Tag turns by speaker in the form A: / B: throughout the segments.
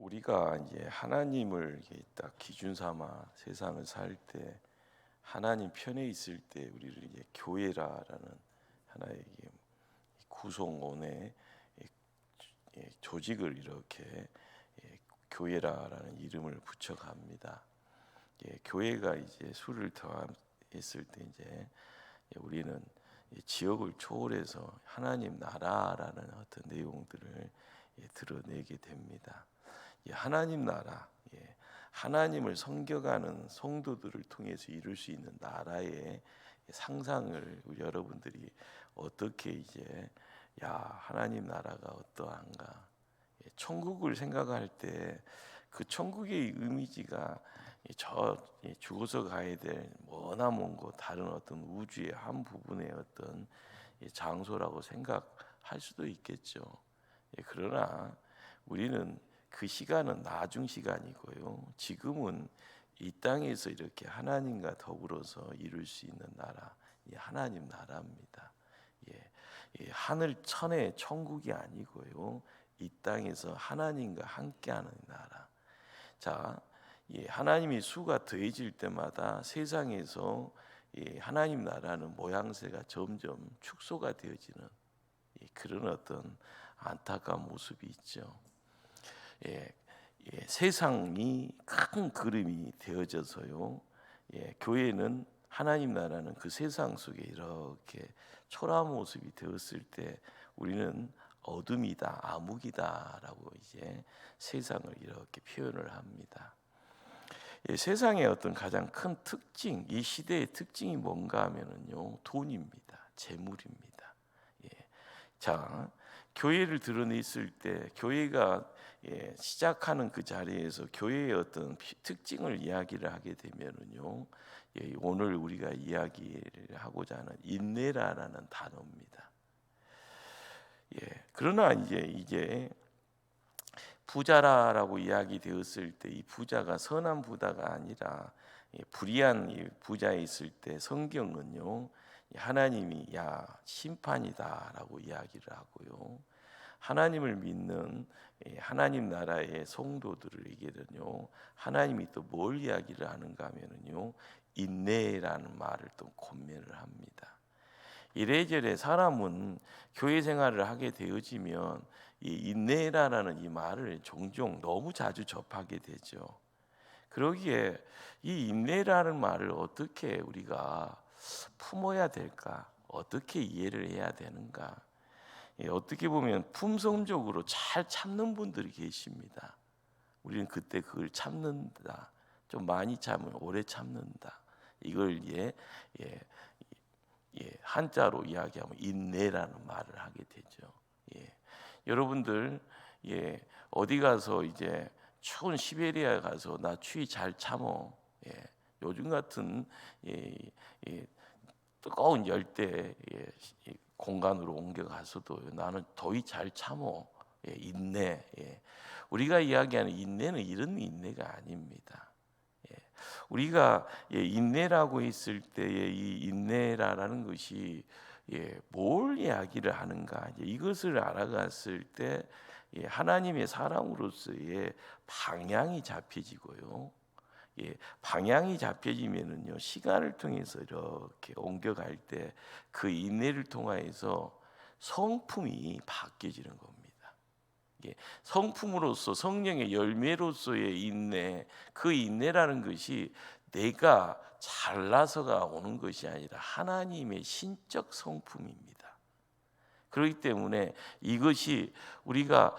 A: 우리가 이제 하나님을 이렇게 딱 기준 삼아 세상을 살 때, 하나님 편에 있을 때 우리를 이제 교회라라는 하나의 구성원의 조직을 이렇게 교회라라는 이름을 붙여갑니다. 교회가 이제 수를 더했을 때 이제 우리는 지역을 초월해서 하나님 나라라는 어떤 내용들을 드러내게 됩니다. 하나님 나라, 하나님을 섬겨가는 성도들을 통해서 이룰 수 있는 나라의 상상을 우리 여러분들이 어떻게 이제 하나님 나라가 어떠한가, 천국을 생각할 때 그 천국의 이미지가 저 죽어서 가야 될 머나먼 곳, 다른 어떤 우주의 한 부분의 어떤 장소라고 생각할 수도 있겠죠. 그러나 우리는 그 시간은 나중 시간이고요. 지금은 이 땅에서 이렇게 하나님과 더불어서 이룰 수 있는 나라, 하나님 나라입니다. 하늘 천의 천국이 아니고요. 이 땅에서 하나님과 함께하는 나라. 자, 하나님이 수가 더해질 때마다 세상에서 하나님 나라는 모양새가 점점 축소가 되어지는 그런 어떤 안타까운 모습이 있죠. 세상이 큰 그림이 되어져서요. 교회는 하나님 나라는 그 세상 속에 이렇게 초라한 모습이 되었을 때 우리는 어둠이다, 암흑이다라고 이제 세상을 이렇게 표현을 합니다. 세상의 어떤 가장 큰 특징, 이 시대의 특징이 뭔가 하면은요, 돈입니다, 재물입니다. 자, 교회를 드러냈을 때 교회가 시작하는 그 자리에서 교회의 어떤 특징을 이야기를 하게 되면은요, 오늘 우리가 이야기를 하고자 하는 인내라는 단어입니다. 그러나 이게 부자라고 이야기되었을 때 이 부자가 선한 부자가 아니라 불의한 부자에 있을 때 성경은요, 하나님이 심판이다라고 이야기를 하고요. 하나님을 믿는 하나님 나라의 성도들에게는요, 하나님이 또 뭘 이야기를 하는가 하면은요, 인내라는 말을 또 권면을 합니다. 이래저래 사람은 교회 생활을 하게 되어지면 이 인내라는 이 말을 종종 너무 자주 접하게 되죠. 그러기에 이 인내라는 말을 어떻게 우리가 품어야 될까? 어떻게 이해를 해야 되는가? 어떻게 보면 품성적으로 잘 참는 분들이 계십니다. 우리는 그때 그걸 참는다. 좀 많이 참으면 오래 참는다. 이걸 한자로 이야기하면 인내라는 말을 하게 되죠. 여러분들 어디 가서 이제 추운 시베리아 가서 나 추위 잘 참어. 요즘 같은 뜨거운 열대 공간으로 옮겨가서도 나는 더위 잘 참어. 인내. 우리가 이야기하는 인내는 이런 인내가 아닙니다. 우리가 인내라고 했을 때의 이 인내라는 것이 뭘 이야기를 하는가, 이것을 알아갔을 때 하나님의 사람으로서의 방향이 잡혀지고요. 방향이 잡혀지면은요, 시간을 통해서 이렇게 옮겨갈 때 그 인내를 통해서 성품이 바뀌어지는 겁니다. 성품으로서 성령의 열매로서의 인내, 그 인내라는 것이 내가 잘나서가 오는 것이 아니라 하나님의 신적 성품입니다. 그렇기 때문에 이것이 우리가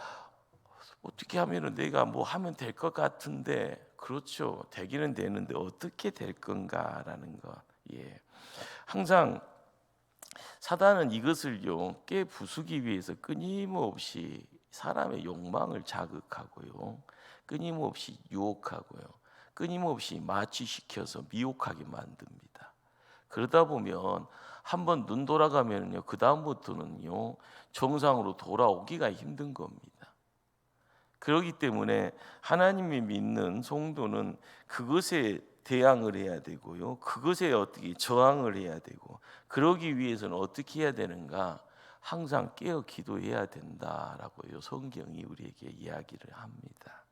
A: 어떻게 하면은 내가 뭐 하면 될 것 같은데, 그렇죠, 되기는 되는데 어떻게 될 건가라는 것. 항상 사단은 이것을요 깨 부수기 위해서 끊임없이 사람의 욕망을 자극하고요, 끊임없이 유혹하고요, 끊임없이 마취시켜서 미혹하게 만듭니다. 그러다 보면 한번 눈 돌아가면요, 그 다음부터는요 정상으로 돌아오기가 힘든 겁니다. 그렇기 때문에 하나님이 믿는 성도는 그것에 대항을 해야 되고요, 그것에 어떻게 저항을 해야 되고, 그러기 위해서는 어떻게 해야 되는가? 항상 깨어 기도해야 된다라고요 성경이 우리에게 이야기를 합니다.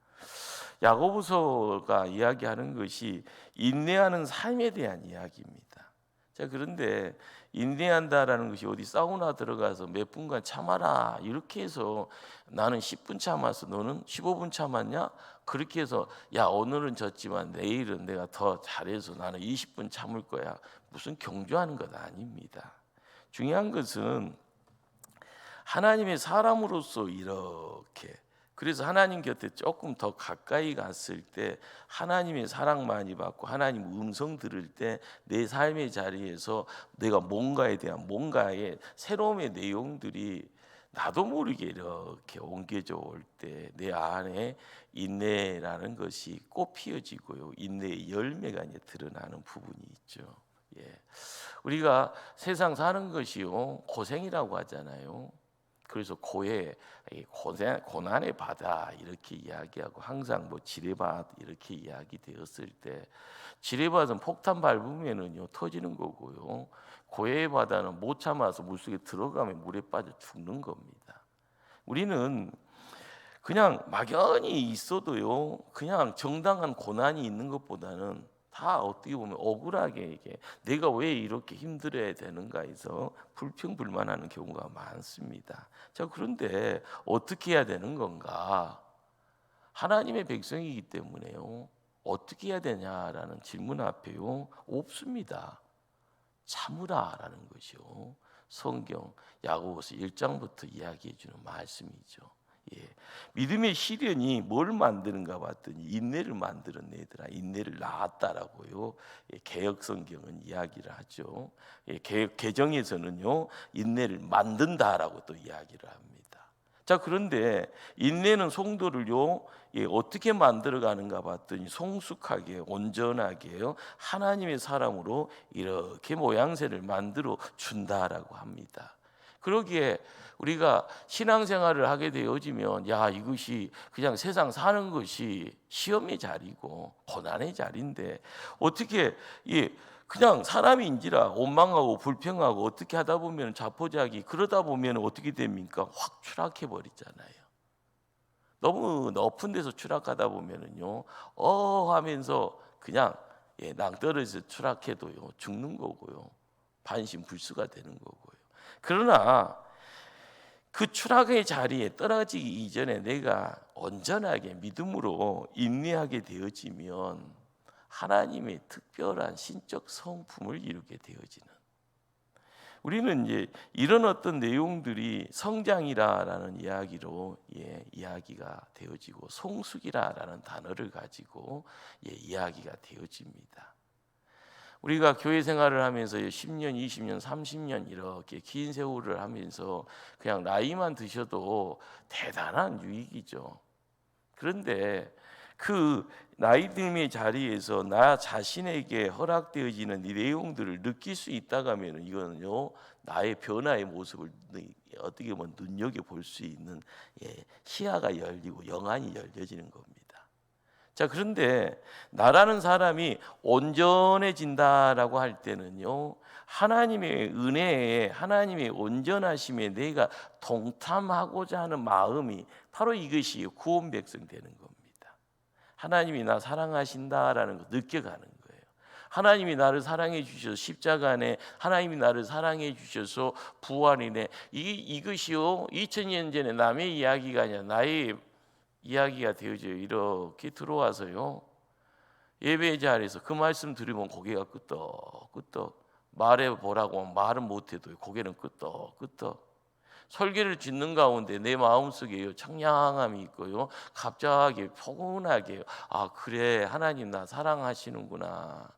A: 야고보서가 이야기하는 것이 인내하는 삶에 대한 이야기입니다. 자, 그런데 인내한다라는 것이 어디 사우나 들어가서 몇 분간 참아라 이렇게 해서 나는 10분 참았어 너는 15분 참았냐? 그렇게 해서 야 오늘은 졌지만 내일은 내가 더 잘해서 나는 20분 참을 거야. 무슨 경주하는 것 아닙니다. 중요한 것은 하나님의 사람으로서 이렇게, 그래서 하나님 곁에 조금 더 가까이 갔을 때 하나님의 사랑 많이 받고 하나님 음성 들을 때 내 삶의 자리에서 내가 뭔가의 새로움의 내용들이 나도 모르게 이렇게 옮겨져 올 때 내 안에 인내라는 것이 꽃 피어지고요, 인내의 열매가 이제 드러나는 부분이 있죠. 예. 우리가 세상 사는 것이요 고생이라고 하잖아요. 그래서 고난의 바다 이렇게 이야기하고 항상 뭐 지뢰밭 이렇게 이야기되었을 때 지뢰밭은 폭탄 밟으면은요 터지는 거고요, 고해의 바다는 못 참아서 물속에 들어가면 물에 빠져 죽는 겁니다. 우리는 그냥 막연히 있어도요 그냥 정당한 고난이 있는 것보다는 다 어떻게 보면 억울하게 이게 내가 왜 이렇게 힘들어야 되는가 해서 불평불만하는 경우가 많습니다. 자, 그런데 어떻게 해야 되는 건가? 하나님의 백성이기 때문에요 어떻게 해야 되냐라는 질문 앞에요 없습니다. 참으라라는 것이요 성경 야고보서 1장부터 이야기해 주는 말씀이죠. 예. 믿음의 시련이 뭘 만드는가 봤더니 인내를 만들어내더라. 인내를 낳았다라고요. 예, 개역 성경은 이야기를 하죠. 예, 개정에서는요 인내를 만든다라고 또 이야기를 합니다. 자, 그런데 인내는 성도를요 어떻게 만들어가는가 봤더니 성숙하게 온전하게요 하나님의 사람으로 이렇게 모양새를 만들어 준다라고 합니다. 그러기에 우리가 신앙생활을 하게 되어지면 야 이것이 그냥 세상 사는 것이 시험의 자리고 고난의 자리인데 어떻게 그냥 사람인지라 원망하고 불평하고 어떻게 하다 보면 자포자기 그러다 보면 어떻게 됩니까? 확 추락해 버리잖아요. 너무 높은 데서 추락하다 보면은요 하면서 그냥 낭떠러지에서 추락해도요 죽는 거고요 반신불수가 되는 거고요. 그러나 그 추락의 자리에 떨어지기 이전에 내가 온전하게 믿음으로 인내하게 되어지면 하나님의 특별한 신적 성품을 이루게 되어지는, 우리는 이제 이런 어떤 내용들이 성장이라라는 이야기로 이야기가 되어지고 성숙이라라는 단어를 가지고 이야기가 되어집니다. 우리가 교회 생활을 하면서 10년, 20년, 30년 이렇게 긴 세월을 하면서 그냥 나이만 드셔도 대단한 유익이죠. 그런데 그 나이 듦의 자리에서 나 자신에게 허락되어지는 이 내용들을 느낄 수 있다고 하면 이거는요 나의 변화의 모습을 어떻게 보면 눈여겨볼 수 있는 시야가 열리고 영안이 열려지는 겁니다. 자, 그런데 나라는 사람이 온전해진다라고 할 때는요 하나님의 은혜에 하나님의 온전하심에 내가 동참하고자 하는 마음이 바로 이것이 구원 백성 되는 겁니다. 하나님이 나 사랑하신다라는 거 느껴가는 거예요. 하나님이 나를 사랑해 주셔서 십자가 안에 하나님이 나를 사랑해 주셔서 부활이네, 이것이요 2000년 전에 남의 이야기가 아니라 나의 이야기가 되어져 이렇게 들어와서요 예배 자리에서 그 말씀 들으면 고개가 끄덕끄덕, 말해보라고 하면 말은 못해도 고개는 끄덕끄덕, 설계를 짓는 가운데 내 마음속에 청량함이 있고요 갑자기 포근하게 아 그래 하나님 나 사랑하시는구나,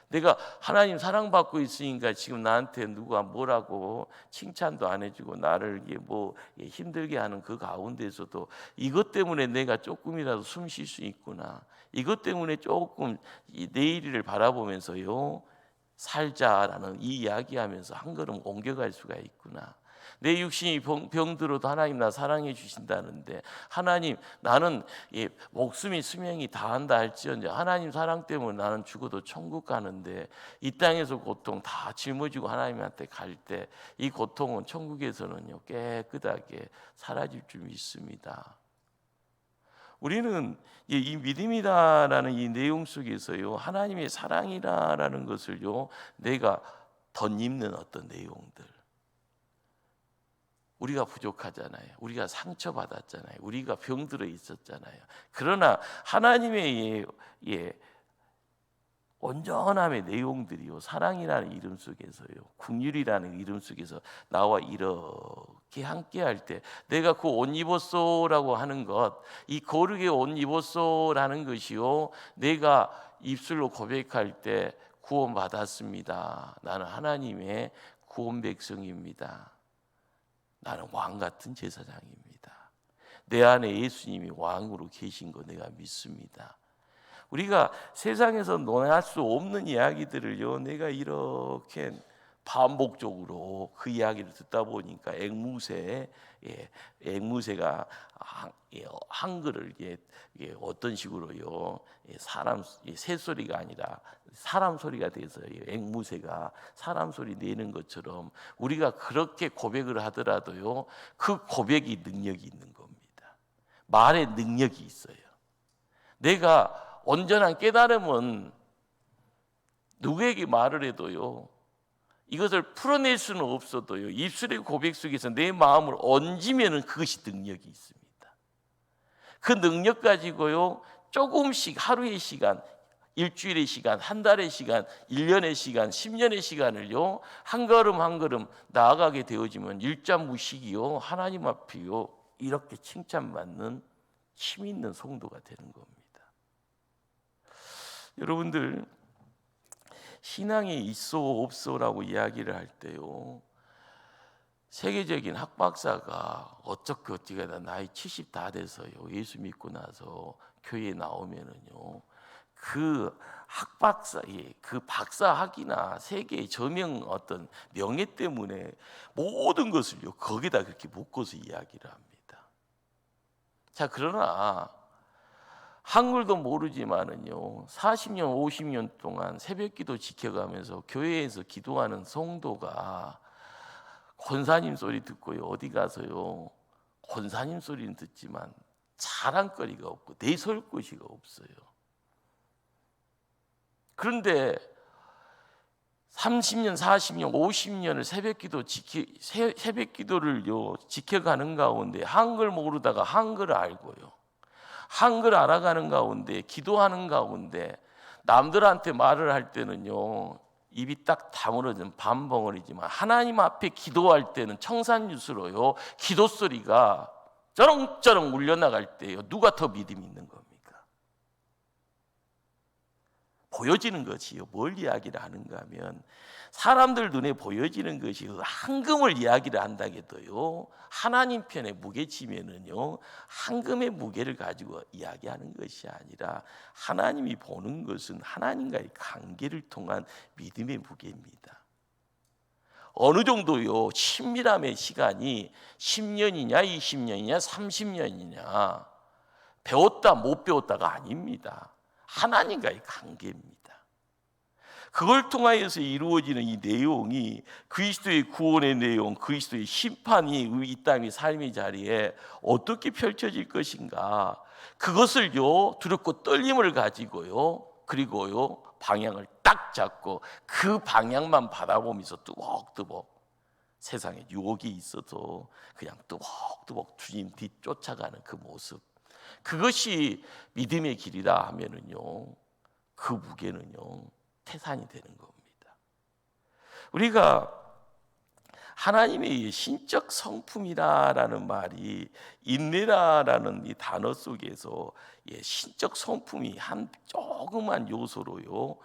A: 내가 하나님 사랑받고 있으니까 지금 나한테 누가 뭐라고 칭찬도 안 해주고 나를 힘들게 하는 그 가운데서도 이것 때문에 내가 조금이라도 숨 쉴 수 있구나, 이것 때문에 조금 내일을 바라보면서요 살자라는 이 이야기하면서 한 걸음 옮겨갈 수가 있구나. 내 육신이 병들어도 하나님 나 사랑해 주신다는데 하나님 나는 목숨이 수명이 다한다 할지언정 하나님 사랑 때문에 나는 죽어도 천국 가는데 이 땅에서 고통 다 짊어지고 하나님한테 갈 때 이 고통은 천국에서는요 깨끗하게 사라질 줄 믿습니다. 우리는 이 믿음이다라는 이 내용 속에서요, 하나님의 사랑이라는 것을요, 내가 덧입는 어떤 내용들. 우리가 부족하잖아요. 우리가 상처받았잖아요. 우리가 병들어 있었잖아요. 그러나 하나님의 온전함의 내용들이요, 사랑이라는 이름 속에서요, 긍휼이라는 이름 속에서 나와 이렇게 함께할 때, 내가 그 옷 입었소라고 하는 것, 이 거룩의 옷 입었소라는 것이요, 내가 입술로 고백할 때 구원받았습니다. 나는 하나님의 구원 백성입니다. 나는 왕 같은 제사장입니다. 내 안에 예수님이 왕으로 계신 거 내가 믿습니다. 우리가 세상에서 논할 수 없는 이야기들을요, 내가 이렇게 반복적으로 그 이야기를 듣다 보니까 앵무새가 한글을 어떤 식으로요, 사람 새소리가 아니라 사람 소리가 돼서 앵무새가 사람 소리 내는 것처럼 우리가 그렇게 고백을 하더라도요, 그 고백이 능력이 있는 겁니다. 말의 능력이 있어요. 내가 온전한 깨달음은 누구에게 말을 해도요, 이것을 풀어낼 수는 없어도요, 입술의 고백 속에서 내 마음을 얹으면 그것이 능력이 있습니다. 그 능력 가지고요, 조금씩 하루의 시간, 일주일의 시간, 한 달의 시간, 1년의 시간, 10년의 시간을요, 한 걸음 한 걸음 나아가게 되어지면 일자무식이요, 하나님 앞이요, 이렇게 칭찬받는 힘 있는 성도가 되는 겁니다. 여러분들, 신앙이 있어 없어라고 이야기를 할 때요, 세계적인 학박사가 어떻게 다 나이 70 다 돼서요, 예수 믿고 나서 교회에 나오면은요, 그 학박사의 그 박사학위나 세계의 저명 어떤 명예 때문에 모든 것을요, 거기다 그렇게 묶어서 이야기를 합니다. 자, 그러나 한글도 모르지만은요, 40년 50년 동안 새벽기도 지켜가면서 교회에서 기도하는 성도가 권사님 소리 듣고요, 어디 가서요, 권사님 소리는 듣지만 자랑거리가 없고 내세울 것이가 없어요. 그런데 30년, 40년, 50년을 새벽기도를요 지켜가는 가운데 한글 모르다가 한글을 알고요, 한글 알아가는 가운데, 기도하는 가운데 남들한테 말을 할 때는요, 입이 딱 다물어진 반벙어리지만 하나님 앞에 기도할 때는 청산유수로요, 기도 소리가 쩌렁쩌렁 울려나갈 때요, 누가 더 믿음이 있는 겁니까? 보여지는 것이요, 뭘 이야기를 하는가 하면 사람들 눈에 보여지는 것이 황금을 이야기를 한다게도요, 하나님 편에 무게치면은요, 황금의 무게를 가지고 이야기하는 것이 아니라 하나님이 보는 것은 하나님과의 관계를 통한 믿음의 무게입니다. 어느 정도요, 친밀함의 시간이 10년이냐 20년이냐 30년이냐 배웠다 못 배웠다가 아닙니다. 하나님과의 관계입니다. 그걸 통하여서 이루어지는 이 내용이 그리스도의 구원의 내용, 그리스도의 심판이 이 땅의 삶의 자리에 어떻게 펼쳐질 것인가, 그것을요 두렵고 떨림을 가지고요, 그리고요 방향을 딱 잡고 그 방향만 바라보면서 뚜벅뚜벅 세상에 유혹이 있어도 그냥 뚜벅뚜벅 주님 뒤 쫓아가는 그 모습, 그것이 믿음의 길이다 하면은요, 그 무게는요 태산이 되는 겁니다. 우리가 하나님의 신적 성품이라는 말이 인내라는 이 단어 속에서 신적 성품이 한 조그만 요소로요,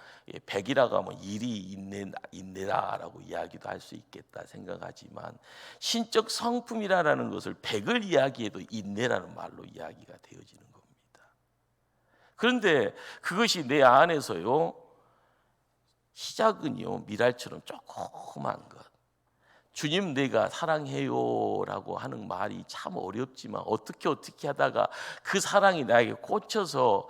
A: 100이라고 하면 1이 인내라라고 이야기도 할 수 있겠다 생각하지만, 신적 성품이라는 것을 100을 이야기해도 인내라는 말로 이야기가 되어지는 겁니다. 그런데 그것이 내 안에서요, 시작은요 미랄처럼 조그만 것, 주님 내가 사랑해요 라고 하는 말이 참 어렵지만 어떻게 하다가 그 사랑이 나에게 꽂혀서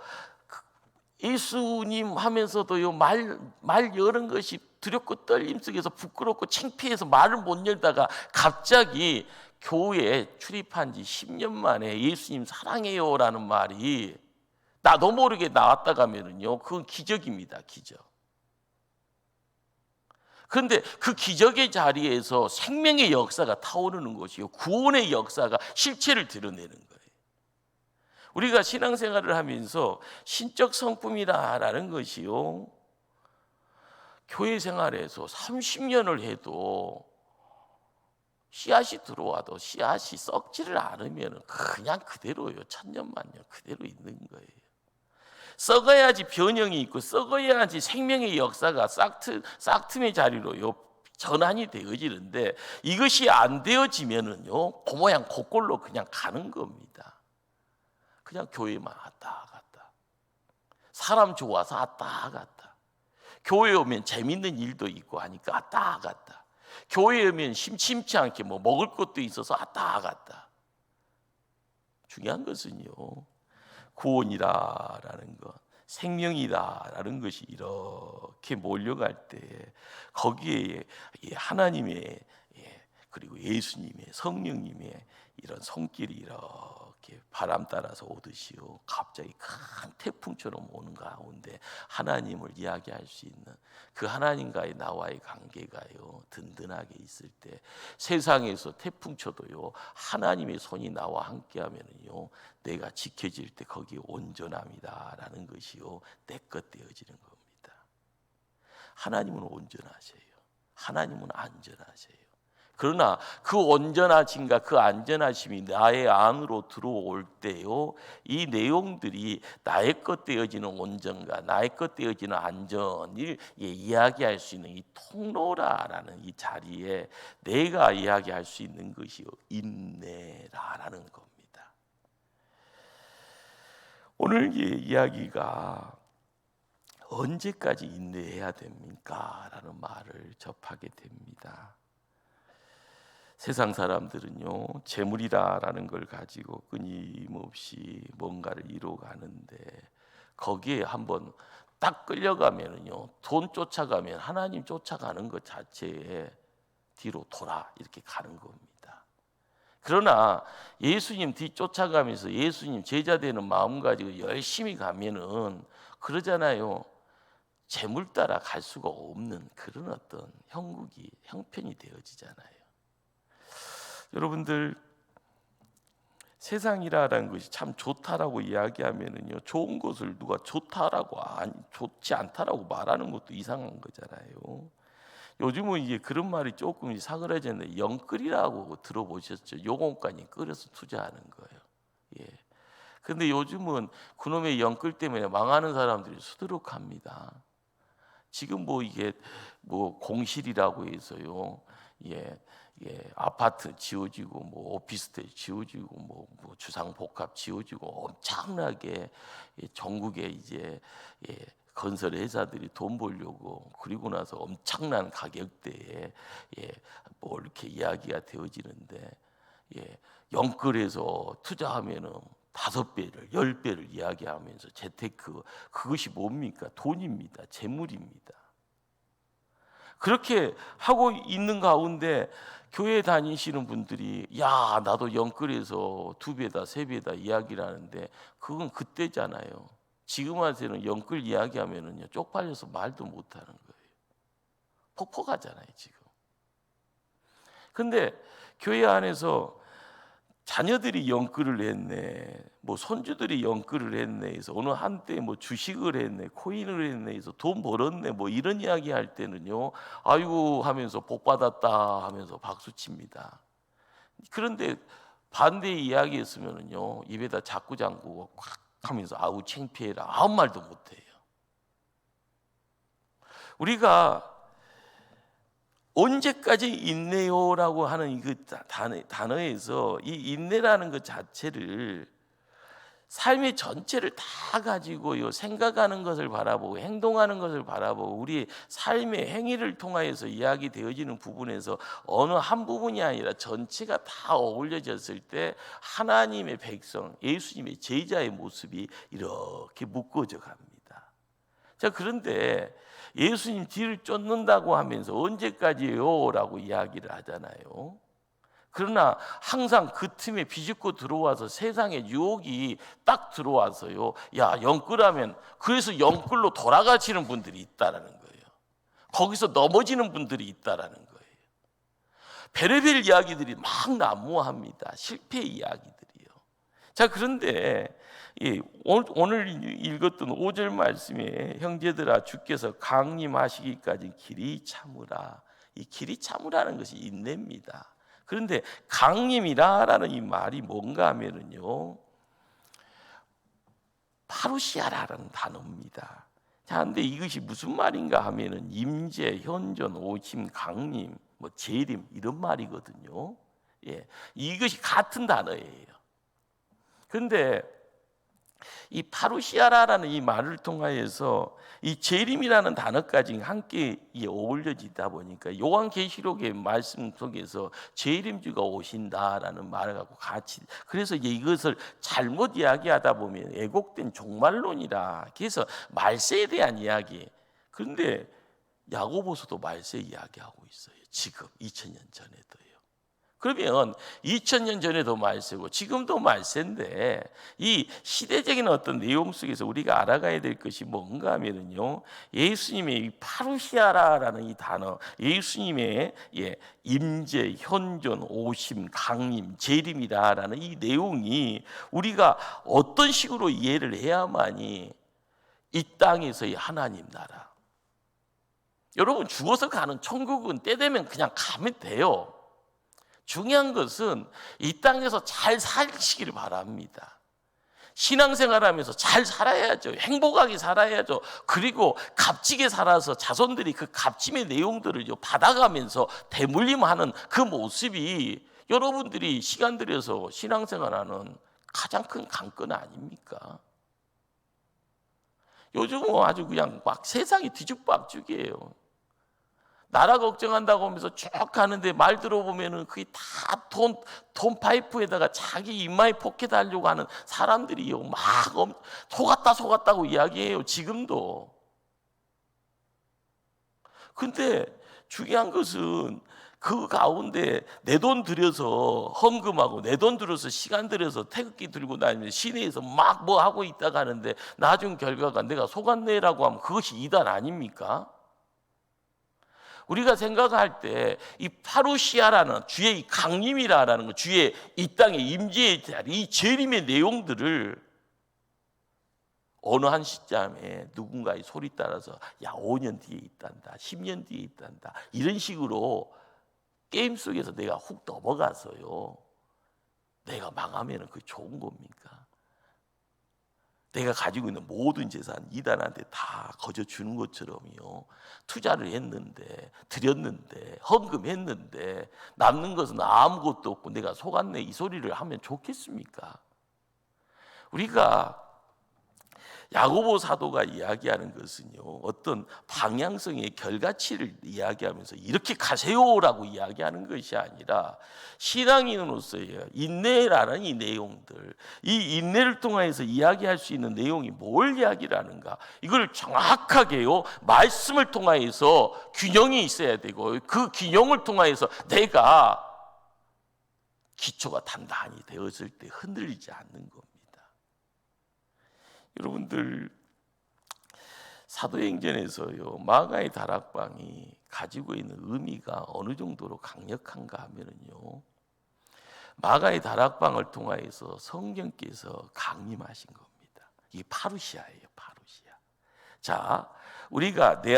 A: 예수님 하면서도요 말 여는 것이 두렵고 떨림 속에서 부끄럽고 창피해서 말을 못 열다가 갑자기 교회에 출입한 지 10년 만에 예수님 사랑해요라는 말이 나도 모르게 나왔다 가면은요, 그건 기적입니다, 기적. 그런데 그 기적의 자리에서 생명의 역사가 타오르는 것이요, 구원의 역사가 실체를 드러내는 거예요. 우리가 신앙생활을 하면서 신적 성품이라는 것이요, 교회 생활에서 30년을 해도 씨앗이 들어와도 씨앗이 썩지를 않으면 그냥 그대로요, 천년만년 그대로 있는 거예요. 썩어야지 변형이 있고 썩어야지 생명의 역사가 싹틈의 자리로요 전환이 되어지는데, 이것이 안 되어지면은요 그 모양 그 꼴로 그냥 가는 겁니다. 그냥 교회만 왔다 갔다, 사람 좋아서 왔다 갔다, 교회 오면 재밌는 일도 있고 하니까 왔다 갔다, 교회 오면 심심치 않게 뭐 먹을 것도 있어서 왔다 갔다. 중요한 것은요, 구원이라는 것, 생명이다라는 것이 이렇게 몰려갈 때 거기에 하나님의, 그리고 예수님의, 성령님의 이런 손길이 이렇게 바람 따라서 오듯이요, 갑자기 큰 태풍처럼 오는 가운데 하나님을 이야기할 수 있는 그 하나님과의 나와의 관계가요 든든하게 있을 때, 세상에서 태풍 쳐도요 하나님의 손이 나와 함께하면요 내가 지켜질 때 거기에 온전함이다라는 것이요 내 것 되어지는 겁니다. 하나님은 온전하세요. 하나님은 안전하세요. 그러나 그 온전하심과 그 안전하심이 나의 안으로 들어올 때요, 이 내용들이 나의 것 되어지는 온전과 나의 것 되어지는 안전을 이야기할 수 있는 이 통로라는 이 자리에 내가 이야기할 수 있는 것이 인내라는 겁니다. 오늘 이야기가 언제까지 인내해야 됩니까? 라는 말을 접하게 됩니다. 세상 사람들은요 재물이라는 걸 가지고 끊임없이 뭔가를 이루어가는데, 거기에 한번 딱 끌려가면은요 돈 쫓아가면 하나님 쫓아가는 것 자체에 뒤로 돌아 이렇게 가는 겁니다. 그러나 예수님 뒤 쫓아가면서 예수님 제자 되는 마음 가지고 열심히 가면은 그러잖아요, 재물 따라 갈 수가 없는 그런 어떤 형편이 되어지잖아요. 여러분들, 세상이라는 것이 참 좋다라고 이야기하면은요 좋은 것을 누가 좋다라고 좋지 않다라고 말하는 것도 이상한 거잖아요. 요즘은 이제 그런 말이 조금 사그라졌는데, 영끌이라고 들어보셨죠? 요공까지 끌어서 투자하는 거예요. 예. 근데 요즘은 그놈의 영끌 때문에 망하는 사람들이 수두룩합니다. 지금 뭐 이게 뭐 공실이라고 해서요, 아파트 지어지고 뭐 오피스텔 지어지고 뭐 주상복합 지어지고 엄청나게 전국에 이제 건설 회사들이 돈 벌려고, 그리고 나서 엄청난 가격대에 뭐 이렇게 이야기가 되어지는데, 영끌에서 투자하면은 5배를 10배를 이야기하면서 재테크, 그것이 뭡니까? 돈입니다. 재물입니다. 그렇게 하고 있는 가운데 교회 다니시는 분들이 야 나도 영끌에서 2배다 3배다 이야기를 하는데, 그건 그때잖아요. 지금 와서는 영끌 이야기하면은요 쪽팔려서 말도 못하는 거예요. 폭폭하잖아요 지금. 근데 교회 안에서 자녀들이 영끌을 했네, 뭐 손주들이 영끌을 했네 해서 어느 한때 뭐 주식을 했네, 코인을 했네 해서 돈 벌었네, 뭐 이런 이야기 할 때는요 아이고 하면서 복 받았다 하면서 박수 칩니다. 그런데 반대 이야기했으면은요 입에다 자꾸 잠그고 콱 하면서 아우 창피해라 아무 말도 못 해요. 우리가 언제까지 인내요라고 하는 그 단어에서 이 인내라는 것 자체를 삶의 전체를 다 가지고요 생각하는 것을 바라보고 행동하는 것을 바라보고 우리 삶의 행위를 통하여서 이야기되어지는 부분에서 어느 한 부분이 아니라 전체가 다 어울려졌을 때 하나님의 백성, 예수님의 제자의 모습이 이렇게 묶어져 갑니다. 자, 그런데 예수님 뒤를 쫓는다고 하면서 언제까지요? 라고 이야기를 하잖아요. 그러나 항상 그 틈에 비집고 들어와서 세상의 유혹이 딱 들어와서요, 야, 영끌하면, 그래서 영끌로 돌아가시는 분들이 있다라는 거예요. 거기서 넘어지는 분들이 있다라는 거예요. 별의별 이야기들이 막 난무합니다. 실패 이야기들이요. 자, 그런데 오늘 읽었던 5절 말씀에 형제들아 주께서 강림하시기까지 길이 참으라. 이 길이 참으라는 것이 인내입니다. 그런데 강림이라라는 이 말이 뭔가 하면은요, 파루시아라는 단어입니다. 자, 근데 이것이 무슨 말인가 하면은 임재, 현존, 오심, 강림, 뭐 재림 이런 말이거든요. 예, 이것이 같은 단어예요. 그런데 이 파루시아라는 이 말을 통하여서 이 재림이라는 단어까지 함께 어울려지다 보니까 요한계시록의 말씀 속에서 재림주가 오신다라는 말을 갖고 같이, 그래서 이것을 잘못 이야기하다 보면 왜곡된 종말론이라, 그래서 말세에 대한 이야기. 그런데 야고보서도 말세 이야기하고 있어요. 지금 2000년 전에도요. 그러면 2000년 전에도 말세고 지금도 말세인데, 이 시대적인 어떤 내용 속에서 우리가 알아가야 될 것이 뭔가 하면은요, 예수님의 이 파루시아라라는 이 단어, 예수님의 임재, 현존, 오심, 강림, 재림이라라는 이 내용이 우리가 어떤 식으로 이해를 해야만이 이 땅에서의 하나님 나라, 여러분 죽어서 가는 천국은 때 되면 그냥 가면 돼요. 중요한 것은 이 땅에서 잘 사시기를 바랍니다. 신앙생활하면서 잘 살아야죠. 행복하게 살아야죠. 그리고 값지게 살아서 자손들이 그 값짐의 내용들을 받아가면서 대물림하는 그 모습이 여러분들이 시간 들여서 신앙생활하는 가장 큰 관건 아닙니까? 요즘은 아주 그냥 막 세상이 뒤죽박죽이에요. 나라 걱정한다고 하면서 쭉 가는데 말 들어보면은 그게 다 돈 파이프에다가 자기 입마에 포켓 하려고 하는 사람들이요. 막 속았다고 이야기해요. 지금도. 근데 중요한 것은 그 가운데 내 돈 들여서 헌금하고 내 돈 들여서 시간 들여서 태극기 들고 다니면서 시내에서 막 뭐 하고 있다가 하는데 나중 결과가 내가 속았네라고 하면 그것이 이단 아닙니까? 우리가 생각할 때 이 파루시아라는 주의 이 강림이라는 것, 주의 이 땅의 임재의 자리, 이 재림의 내용들을 어느 한 시점에 누군가의 소리 따라서 야 5년 뒤에 있단다, 10년 뒤에 있단다, 이런 식으로 게임 속에서 내가 훅 넘어가서요, 내가 망하면 그게 좋은 겁니까? 내가 가지고 있는 모든 재산 이단한테 다 거저 주는 것처럼요, 투자를 했는데, 드렸는데, 헌금했는데 남는 것은 아무것도 없고 내가 속았네, 이 소리를 하면 좋겠습니까? 우리가 야고보 사도가 이야기하는 것은요, 어떤 방향성의 결과치를 이야기하면서 이렇게 가세요라고 이야기하는 것이 아니라 신앙인으로서의 인내라는 이 내용들, 이 인내를 통해서 이야기할 수 있는 내용이 뭘 이야기를 하는가, 이걸 정확하게요 말씀을 통해서 균형이 있어야 되고, 그 균형을 통해서 내가 기초가 단단히 되었을 때 흔들리지 않는 겁니다. 여러분들, 사도행전에서요 마가의 다락방이 가지고 있는 의미가 어느 정도로 강력한가 하면은요, 마가의 다락방을 통하여서 성령께서 강림하신 겁니다. 이게 파루시아예요, 파루시아. 자, 우리가 내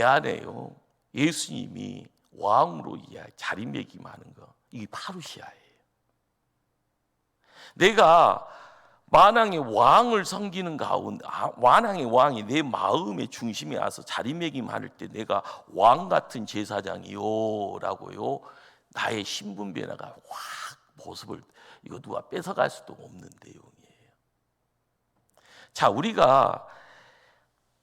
A: 안에요 예수님이 왕으로 자리매김하는 거, 이게 파루시아예요. 내가 만왕의 왕을 섬기는 가운데, 만왕의 왕이 내 마음의 중심에 와서 자리매김할 때 내가 왕 같은 제사장이요 라고요, 나의 신분 변화가 확 모습을, 이거 누가 뺏어갈 수도 없는 내용이에요. 자, 우리가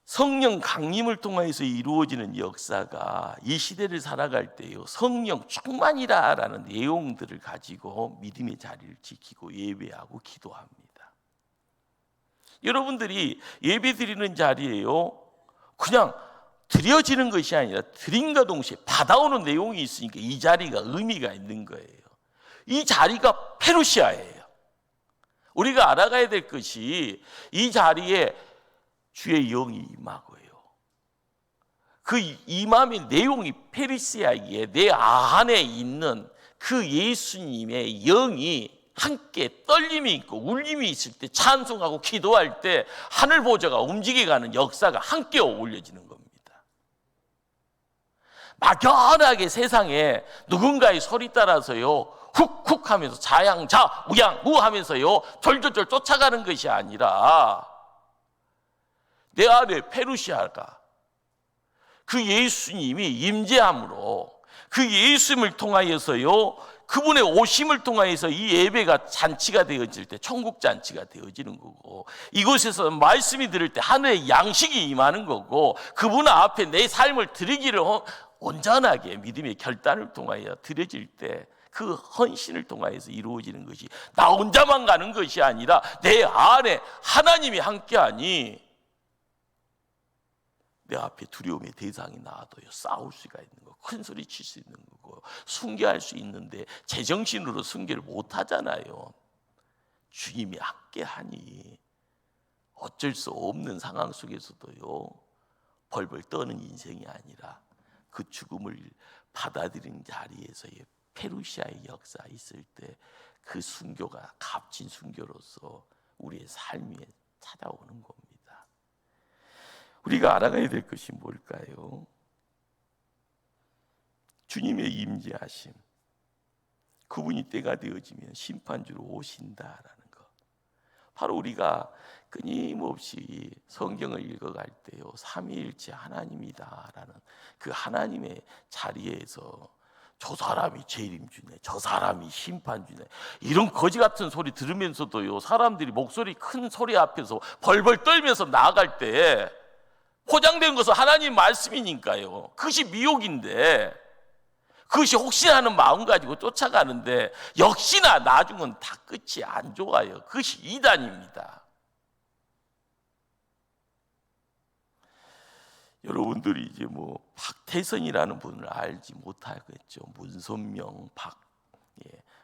A: 성령 강림을 통해서 이루어지는 역사가 이 시대를 살아갈 때요, 성령 충만이라라는 내용들을 가지고 믿음의 자리를 지키고 예배하고 기도합니다. 여러분들이 예배 드리는 자리에요 그냥 드려지는 것이 아니라 드림과 동시에 받아오는 내용이 있으니까 이 자리가 의미가 있는 거예요. 이 자리가 페루시아예요. 우리가 알아가야 될 것이 이 자리에 주의 영이 임하고요. 그 임함의 내용이 페르시아이기에 내 안에 있는 그 예수님의 영이 함께 떨림이 있고 울림이 있을 때, 찬송하고 기도할 때 하늘 보좌가 움직여가는 역사가 함께 어울려지는 겁니다. 막연하게 세상에 누군가의 소리 따라서요 훅훅 하면서 자양자 우양우 하면서요 졸졸졸 쫓아가는 것이 아니라 내 안에 페루시아가 그 예수님이 임재함으로 그 예수님을 통하여서요 그분의 오심을 통하여서 이 예배가 잔치가 되어질 때 천국 잔치가 되어지는 거고, 이곳에서 말씀이 들을 때 하늘의 양식이 임하는 거고, 그분 앞에 내 삶을 드리기를 온전하게 믿음의 결단을 통하여 드려질 때 그 헌신을 통하여서 이루어지는 것이 나 혼자만 가는 것이 아니라 내 안에 하나님이 함께하니 내 앞에 두려움의 대상이 나와도요 싸울 수가 있는 거, 큰 소리 칠 수 있는 거고, 순교할 수 있는데 제정신으로 순교를 못 하잖아요. 주님이 함께하니 어쩔 수 없는 상황 속에서도요 벌벌 떠는 인생이 아니라 그 죽음을 받아들이는 자리에서의 페루시아의 역사 있을 때 그 순교가 값진 순교로서 우리의 삶에 찾아오는 겁니다. 우리가 알아가야 될 것이 뭘까요? 주님의 임재하심, 그분이 때가 되어지면 심판주로 오신다라는 것. 바로 우리가 끊임없이 성경을 읽어갈 때요 삼위일체 하나님이다라는 그 하나님의 자리에서 저 사람이 재림주네, 저 사람이 심판주네, 이런 거지 같은 소리 들으면서도요 사람들이 목소리 큰 소리 앞에서 벌벌 떨면서 나아갈 때 포장된 것은 하나님 말씀이니까요 그것이 미혹인데, 그것이 혹시나 하는 마음 가지고 쫓아가는데 역시나 나중은 다 끝이 안 좋아요. 그것이 이단입니다. 여러분들이 이제 뭐 박태선이라는 분을 알지 못하겠죠. 문선명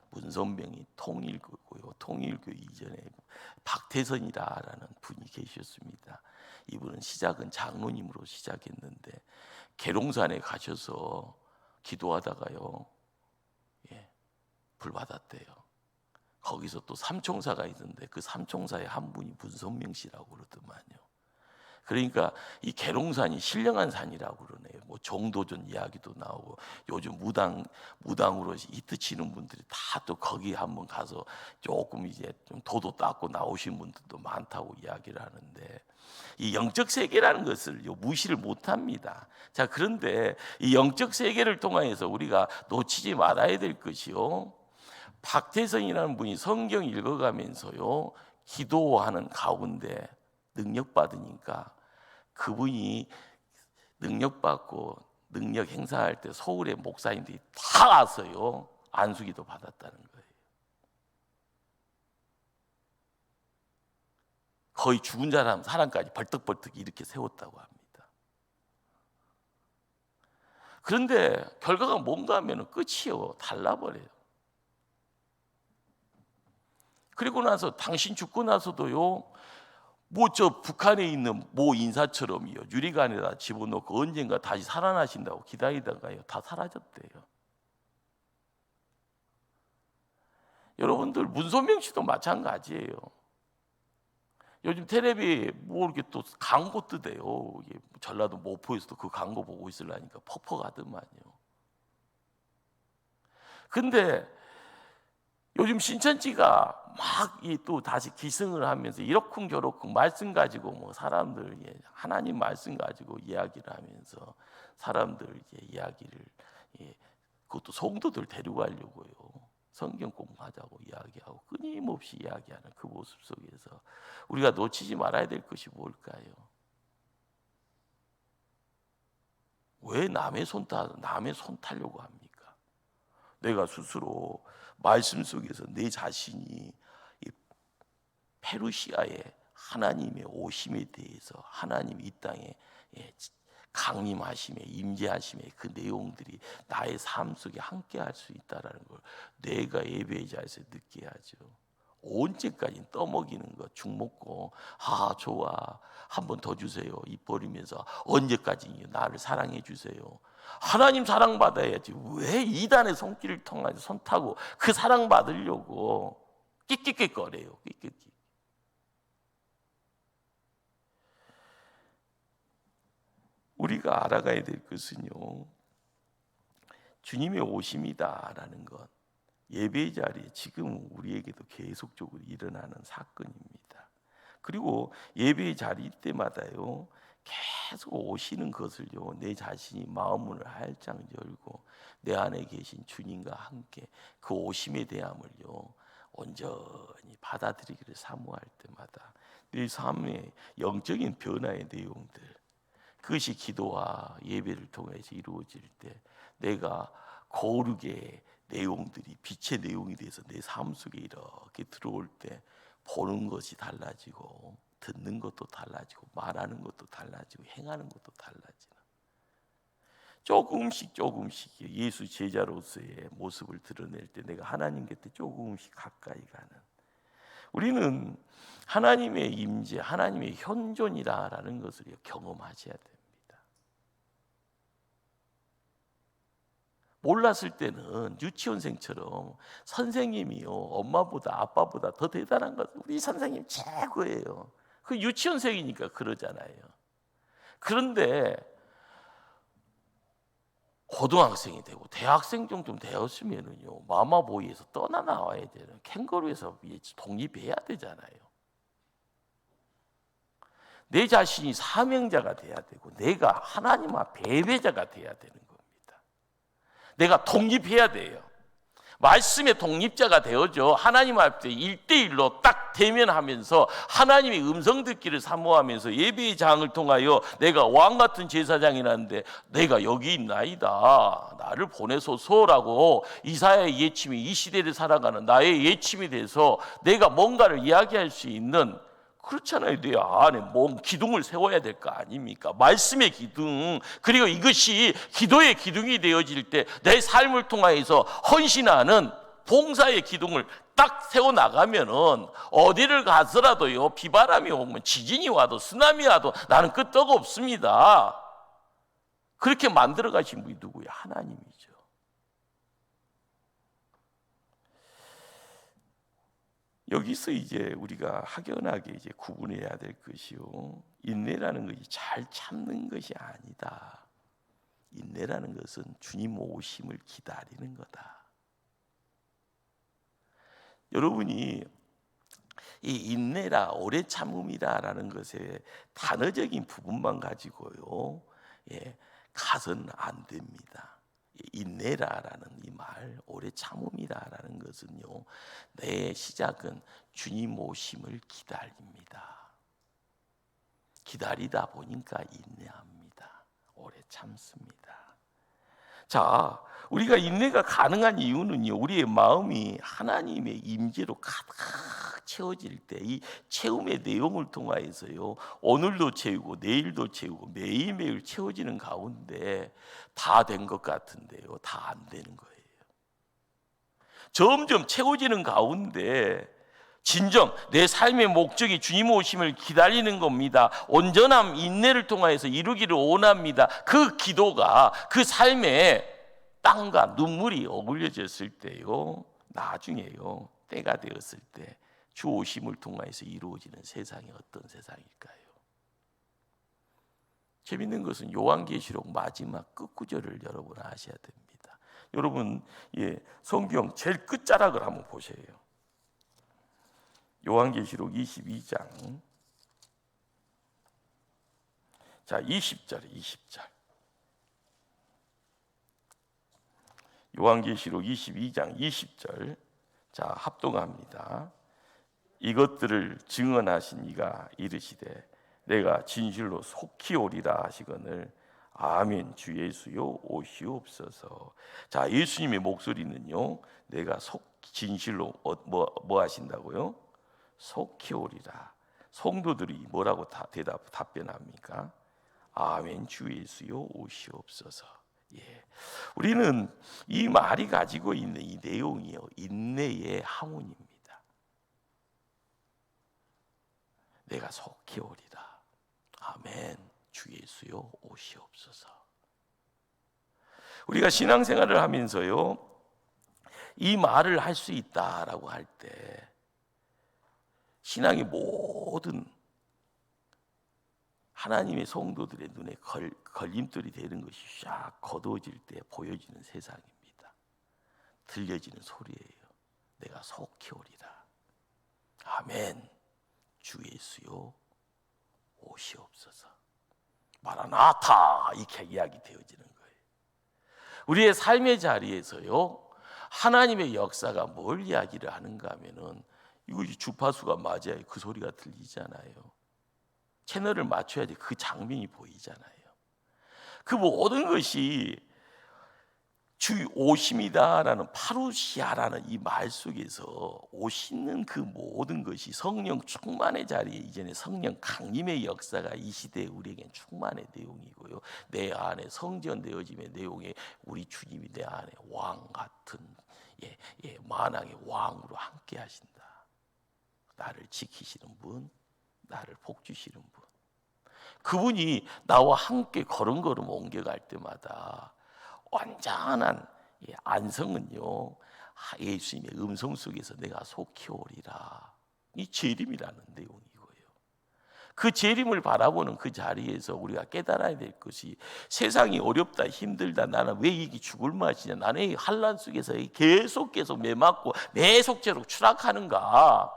A: 문선명이 통일교고요. 통일교 이전에 박태선이라는 분이 계셨습니다. 이분은 시작은 장로님으로 시작했는데 계룡산에 가셔서 기도하다가요 불 받았대요. 거기서 또 삼총사가 있는데 그 삼총사의 한 분이 문선명 씨라고 그러더만요. 그러니까 이 계룡산이 신령한 산이라고 그러네요. 뭐 정도전 이야기도 나오고, 요즘 무당으로 히트 치는 분들이 다 또 거기 한번 가서 조금 이제 좀 도도 닦고 나오신 분들도 많다고 이야기를 하는데, 이 영적 세계라는 것을 무시를 못합니다. 자, 그런데 이 영적 세계를 통해서 우리가 놓치지 말아야 될 것이요, 박태성이라는 분이 성경 읽어가면서요 기도하는 가운데 능력 받으니까 그분이 능력 받고 능력 행사할 때 서울의 목사님들이 다 와서요 안수기도 받았다는 거예요. 거의 죽은 사람까지 벌떡벌떡 이렇게 세웠다고 합니다. 그런데 결과가 뭔가 하면 끝이요 달라버려요. 그리고 나서 당신 죽고 나서도요 뭐 저 북한에 있는 모 인사처럼요 유리관에다 집어넣고 언젠가 다시 살아나신다고 기다리다가요 다 사라졌대요. 여러분들 문선명 씨도 마찬가지예요. 요즘 텔레비 뭐 이렇게 또 광고 뜨대요. 전라도 모포에서도 그 광고 보고 있으려니까 퍽퍽하더만요. 근데 요즘 신천지가 막 또 다시 기승을 하면서 이러쿵저러쿵 말씀 가지고 뭐 사람들 하나님 말씀 가지고 이야기를 하면서 사람들 이야기를 그것도 성도들 데려가려고요 성경 공부하자고 이야기하고 끊임없이 이야기하는 그 모습 속에서 우리가 놓치지 말아야 될 것이 뭘까요? 왜 남의 손 타려고 합니까? 내가 스스로 말씀 속에서 내 자신이 페루시아의 하나님의 오심에 대해서 하나님이 이 땅에 강림하심에 임재하심에 그 내용들이 나의 삶 속에 함께할 수 있다라는 걸 내가 예배의 자리에서 느껴야죠. 언제까지 떠먹이는 거 죽 먹고 좋아 한 번 더 주세요 입 벌리면서 언제까지 나를 사랑해 주세요. 하나님 사랑받아야지 왜 이단의 손길을 통해서 손 타고 그 사랑받으려고 끽끽끽거려요. 끽끽끽. 우리가 알아가야 될 것은요, 주님의 오심이다라는 것, 예배의 자리에 지금 우리에게도 계속적으로 일어나는 사건입니다. 그리고 예배의 자리 때마다요 계속 오시는 것을요 내 자신이 마음문을 활짝 열고 내 안에 계신 주님과 함께 그 오심에 대함을요 온전히 받아들이기를 사모할 때마다 내 삶의 영적인 변화의 내용들, 그것이 기도와 예배를 통해서 이루어질 때 내가 거룩의 내용들이 빛의 내용이 돼서 내 삶 속에 이렇게 들어올 때 보는 것이 달라지고 듣는 것도 달라지고 말하는 것도 달라지고 행하는 것도 달라지는, 조금씩 예수 제자로서의 모습을 드러낼 때 내가 하나님 곁에 조금씩 가까이 가는, 우리는 하나님의 임재, 하나님의 현존이라는 것을 경험하셔야 됩니다. 몰랐을 때는 유치원생처럼 선생님이요 엄마보다 아빠보다 더 대단한 것, 우리 선생님 최고예요. 그 유치원생이니까 그러잖아요. 그런데 고등학생이 되고 대학생 정도 되었으면은요 마마보이에서 떠나 나와야 되는, 캥거루에서 독립해야 되잖아요. 내 자신이 사명자가 돼야 되고 내가 하나님 앞에 예배자가 돼야 되는 겁니다. 내가 독립해야 돼요. 말씀의 독립자가 되어져 하나님 앞에 1대1로 딱 대면하면서 하나님의 음성 듣기를 사모하면서 예배의 장을 통하여 내가 왕같은 제사장이라는데 내가 여기 있나이다 나를 보내소서라고 이사야의 예침이 이 시대를 살아가는 나의 예침이 돼서 내가 뭔가를 이야기할 수 있는, 그렇잖아요. 내 안에 몸 기둥을 세워야 될 거 아닙니까? 말씀의 기둥. 그리고 이것이 기도의 기둥이 되어질 때 내 삶을 통하여서 헌신하는 봉사의 기둥을 딱 세워 나가면은 어디를 가서라도요 비바람이 오면 지진이 와도 쓰나미 와도 나는 끄떡 없습니다. 그렇게 만들어 가신 분이 누구야? 하나님이죠. 여기서 이제 우리가 확연하게 이제 구분해야 될 것이요, 인내라는 것이 잘 참는 것이 아니다. 인내라는 것은 주님 오심을 기다리는 거다. 여러분이 이 인내라 오래 참음이다라는 것의 단어적인 부분만 가지고요 가서는 안 됩니다. 인내라라는 이 말, 오래 참음이라라는 것은요 내 시작은 주님 오심을 기다립니다. 기다리다 보니까 인내합니다. 오래 참습니다. 자, 우리가 인내가 가능한 이유는요 우리의 마음이 하나님의 임재로 가득 채워질 때 이 채움의 내용을 통하여서요 오늘도 채우고 내일도 채우고 매일매일 채워지는 가운데 다 된 것 같은데요 다 안 되는 거예요. 점점 채워지는 가운데 진정 내 삶의 목적이 주님 오심을 기다리는 겁니다. 온전함 인내를 통하여서 이루기를 원합니다. 그 기도가 그 삶에 땀과 눈물이 어울려졌을 때요 나중에요 때가 되었을 때 주 오심을 통하여서 이루어지는 세상이 어떤 세상일까요? 재밌는 것은 요한계시록 마지막 끝구절을 여러분 아셔야 됩니다. 여러분 성경 제일 끝자락을 한번 보세요. 요한계시록 22장 자 20절 요한계시록 22장 20절 자 합동합니다. 이것들을 증언하신 이가 이르시되 내가 진실로 속히 오리라 하시거늘 아멘 주 예수여 오시옵소서. 자 예수님의 목소리는요 내가 진실로 뭐 하신다고요? 속히 오리라. 성도들이 뭐라고 답변합니까? 아멘. 주 예수여 오시옵소서. 예, 우리는 이 말이 가지고 있는 이 내용이요, 인내의 항문입니다. 내가 속히 오리라. 아멘. 주 예수여 오시옵소서. 우리가 신앙생활을 하면서요, 이 말을 할 수 있다라고 할 때 신앙의 모든 하나님의 성도들의 눈에 걸림돌이 되는 것이 쫙 거두어질 때 보여지는 세상입니다. 들려지는 소리예요. 내가 속히 오리라. 아멘. 주 예수여 오시옵소서. 마라나타, 이렇게 이야기 되어지는 거예요. 우리의 삶의 자리에서요, 하나님의 역사가 뭘 이야기를 하는가 하면은, 이것이 주파수가 맞아야 그 소리가 들리잖아요. 채널을 맞춰야지 그 장면이 보이잖아요. 그 모든 것이 주 오심이다라는 파루시아라는 이 말 속에서 오시는 그 모든 것이 성령 충만의 자리에 이전에 성령 강림의 역사가 이 시대에 우리에겐 충만의 내용이고요. 내 안에 성전되어짐의 내용에 우리 주님이 내 안에 왕 같은 만왕의 왕으로 함께 하신다. 나를 지키시는 분, 나를 복주시는 분, 그분이 나와 함께 걸음걸음 옮겨갈 때마다 완전한 안성은요, 예수님의 음성 속에서 내가 속히 오리라, 이 재림이라는 내용이고요. 그 재림을 바라보는 그 자리에서 우리가 깨달아야 될 것이, 세상이 어렵다, 힘들다, 나는 왜 이게 죽을 맛이냐, 나는 이 환난 속에서 계속 매맞고 매속죄로 추락하는가.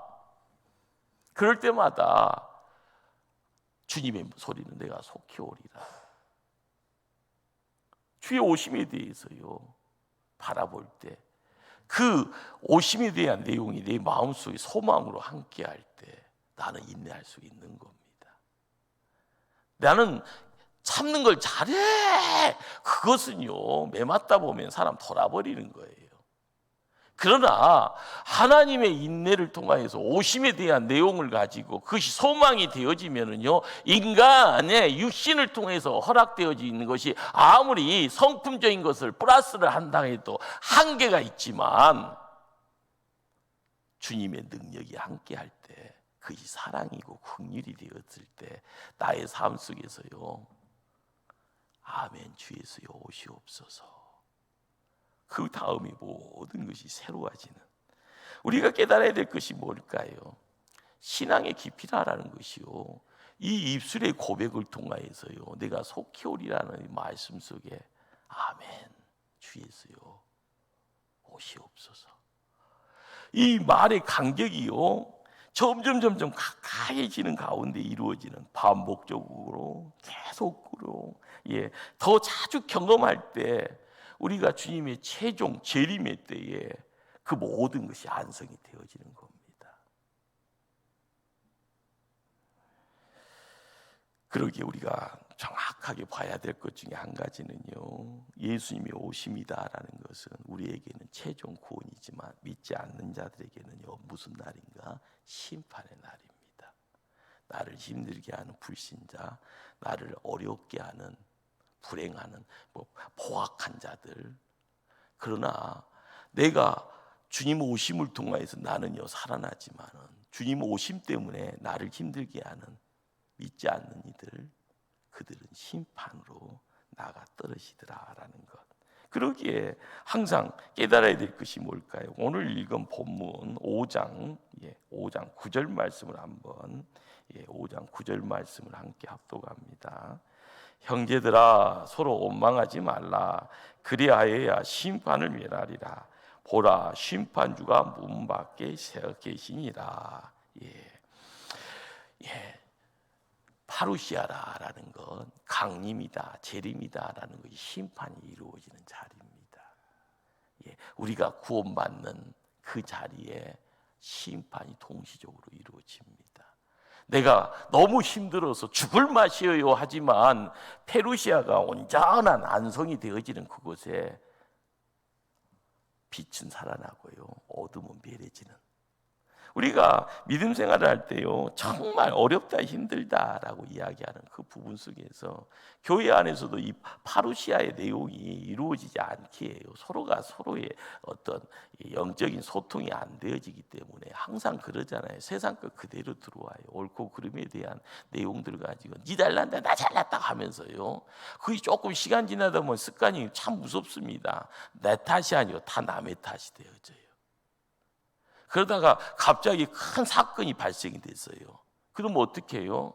A: 그럴 때마다 주님의 소리는 내가 속히 오리라. 주의 오심에 대해서요, 바라볼 때 그 오심에 대한 내용이 내 마음속에 소망으로 함께할 때 나는 인내할 수 있는 겁니다. 나는 참는 걸 잘해. 그것은요, 매맞다 보면 사람 돌아버리는 거예요. 그러나 하나님의 인내를 통하여서 오심에 대한 내용을 가지고 그것이 소망이 되어지면은요, 인간의 육신을 통해서 허락되어지는 것이 아무리 성품적인 것을 플러스를 한다 해도 한계가 있지만, 주님의 능력이 함께할 때 그것이 사랑이고 긍휼이 되었을 때 나의 삶 속에서요, 아멘 주 예수여 오시옵소서. 그 다음에 모든 것이 새로워지는, 우리가 깨달아야 될 것이 뭘까요? 신앙의 깊이라는 것이요, 이 입술의 고백을 통하여서요, 내가 속히 오리라는 말씀 속에 아멘 주 예수여 오시옵소서, 이 말의 간격이요, 점점 가까이지는 가운데 이루어지는 반복적으로 계속으로, 더 자주 경험할 때 우리가 주님의 최종 재림의 때에 그 모든 것이 안성이 되어지는 겁니다. 그러기에 우리가 정확하게 봐야 될 것 중에 한 가지는요, 예수님이 오심이다라는 것은 우리에게는 최종 구원이지만 믿지 않는 자들에게는요, 무슨 날인가? 심판의 날입니다. 나를 힘들게 하는 불신자, 나를 어렵게 하는, 불행하는, 포악한 자들. 그러나 내가 주님 오심을 통하여서 나는요 살아나지만은, 주님 오심 때문에 나를 힘들게 하는 믿지 않는 이들, 그들은 심판으로 나가 떨어지더라라는 것. 그러기에 항상 깨달아야 될 것이 뭘까요? 오늘 읽은 본문 5장 9절 말씀을 한번 5장 9절 말씀을 함께 합독합니다. 형제들아 서로 원망하지 말라. 그리하여야 심판을 면하리라. 보라 심판주가 문 밖에 서 계시니라. 파루시아라는 건 강림이다, 재림이다라는 것이 심판이 이루어지는 자리입니다. 우리가 구원받는 그 자리에 심판이 동시적으로 이루어집니다. 내가 너무 힘들어서 죽을 맛이에요 하지만 페루시아가 온전한 안성이 되어지는 그곳에 빛은 살아나고요, 어둠은 멸해지는, 우리가 믿음 생활을 할 때요, 정말 어렵다, 힘들다라고 이야기하는 그 부분 속에서 교회 안에서도 이 파루시아의 내용이 이루어지지 않게 해요. 서로가 서로의 어떤 영적인 소통이 안 되어지기 때문에 항상 그러잖아요. 세상 것 그대로 들어와요. 옳고 그름에 대한 내용들 가지고 니 잘난다 나 잘났다 하면서요, 그게 조금 시간 지나다 보면 습관이 참 무섭습니다. 내 탓이 아니고 다 남의 탓이 되어져요. 그러다가 갑자기 큰 사건이 발생이 됐어요. 그럼 어떻게 해요?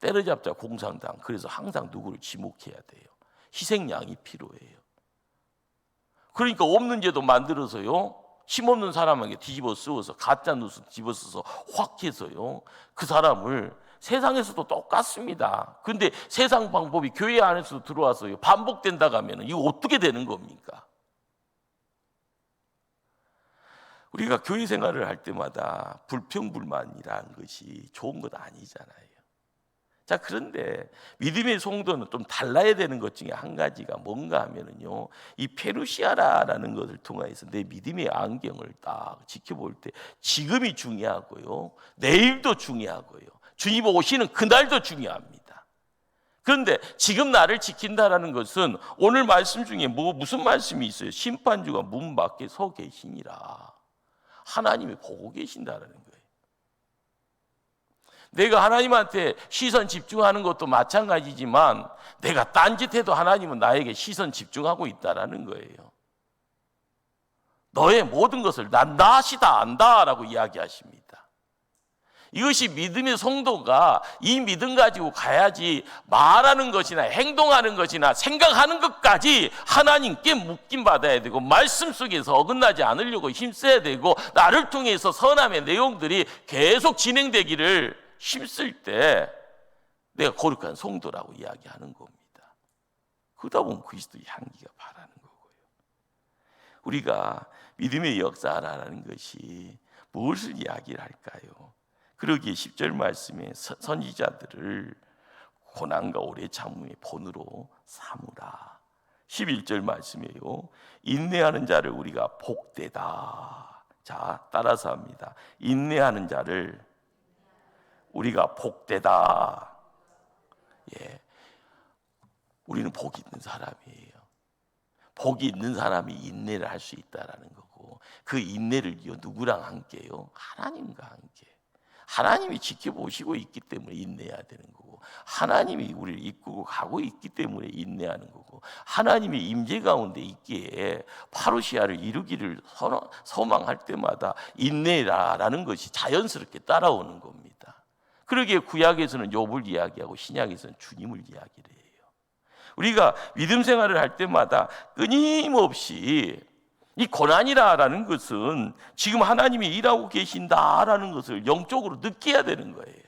A: 때려잡자 공산당. 그래서 항상 누구를 지목해야 돼요. 희생양이 필요해요. 그러니까 없는 제도 만들어서요, 힘없는 사람에게 뒤집어 쓰어서 가짜 뉴스 뒤집어 써서 확 해서요, 그 사람을 세상에서도 똑같습니다. 그런데 세상 방법이 교회 안에서도 들어와서요 반복된다고 하면 이거 어떻게 되는 겁니까? 우리가 교회 생활을 할 때마다 불평불만이라는 것이 좋은 것 아니잖아요. 자, 그런데 믿음의 성도는 좀 달라야 되는 것 중에 한 가지가 뭔가 하면은요, 이 페루시아라는 것을 통해서 내 믿음의 안경을 딱 지켜볼 때 지금이 중요하고요, 내일도 중요하고요, 주님 오시는 그날도 중요합니다. 그런데 지금 나를 지킨다라는 것은 오늘 말씀 중에 무슨 말씀이 있어요? 심판주가 문 밖에 서 계시니라. 하나님이 보고 계신다는 거예요. 내가 하나님한테 시선 집중하는 것도 마찬가지지만 내가 딴짓해도 하나님은 나에게 시선 집중하고 있다는 거예요. 너의 모든 것을 난 다시 다 안다라고 이야기하십니다. 이것이 믿음의 성도가 이 믿음 가지고 가야지 말하는 것이나 행동하는 것이나 생각하는 것까지 하나님께 묶임 받아야 되고 말씀 속에서 어긋나지 않으려고 힘써야 되고 나를 통해서 선함의 내용들이 계속 진행되기를 힘쓸 때 내가 거룩한 성도라고 이야기하는 겁니다. 그러다 보면 그리스도의 향기가 바라는 거고요. 우리가 믿음의 역사라는 것이 무엇을 이야기를 할까요? 그러기에 10절 말씀에 선지자들을 고난과 오래 참음의 본으로 삼으라. 11절 말씀이에요. 인내하는 자를 우리가 복되다. 자, 따라서 합니다. 인내하는 자를 우리가 복되다. 예, 우리는 복이 있는 사람이에요. 복이 있는 사람이 인내를 할 수 있다라는 거고, 그 인내를 누구랑 함께요? 하나님과 함께. 하나님이 지켜보시고 있기 때문에 인내해야 되는 거고, 하나님이 우리를 이끌고 가고 있기 때문에 인내하는 거고, 하나님의 임재 가운데 있기에 파루시아를 이루기를 소망할 때마다 인내라라는 것이 자연스럽게 따라오는 겁니다. 그러기에 구약에서는 욥을 이야기하고 신약에서는 주님을 이야기를 해요. 우리가 믿음 생활을 할 때마다 끊임없이 이 고난이라는 것은 지금 하나님이 일하고 계신다라는 것을 영적으로 느껴야 되는 거예요.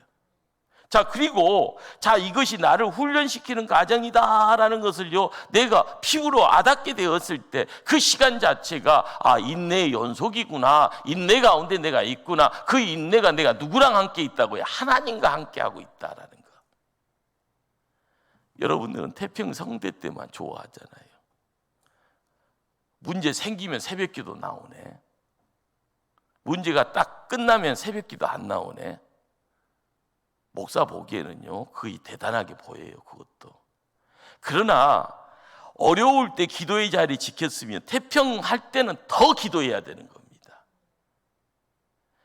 A: 자, 그리고 이것이 나를 훈련시키는 과정이다라는 것을요, 내가 피부로 와닿게 되었을 때 그 시간 자체가 인내의 연속이구나, 인내 가운데 내가 있구나, 그 인내가 내가 누구랑 함께 있다고요? 하나님과 함께 하고 있다라는 거. 여러분들은 태평성대 때만 좋아하잖아요. 문제 생기면 새벽기도 나오네. 문제가 딱 끝나면 새벽기도 안 나오네. 목사 보기에는요, 거의 대단하게 보여요, 그것도. 그러나 어려울 때 기도의 자리 지켰으면 태평할 때는 더 기도해야 되는 겁니다.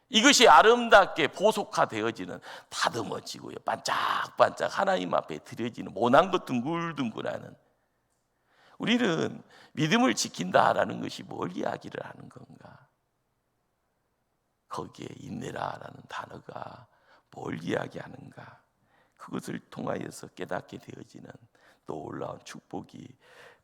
A: 이것이 아름답게 보속화되어지는, 다듬어지고요, 반짝반짝 하나님 앞에 드려지는 모난 것 둥글둥글하는, 우리는 믿음을 지킨다라는 것이 뭘 이야기를 하는 건가? 거기에 인내라라는 단어가 뭘 이야기하는가? 그것을 통하여서 깨닫게 되어지는 놀라운 축복이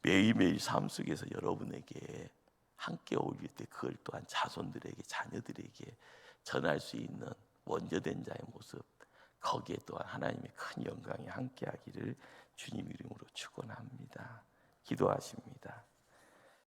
A: 매일매일 삶 속에서 여러분에게 함께 어울릴 때 그걸 또한 자손들에게, 자녀들에게 전할 수 있는 원조된 자의 모습, 거기에 또한 하나님의 큰 영광이 함께 하기를 주님 이름으로 축원합니다. 기도하십니다.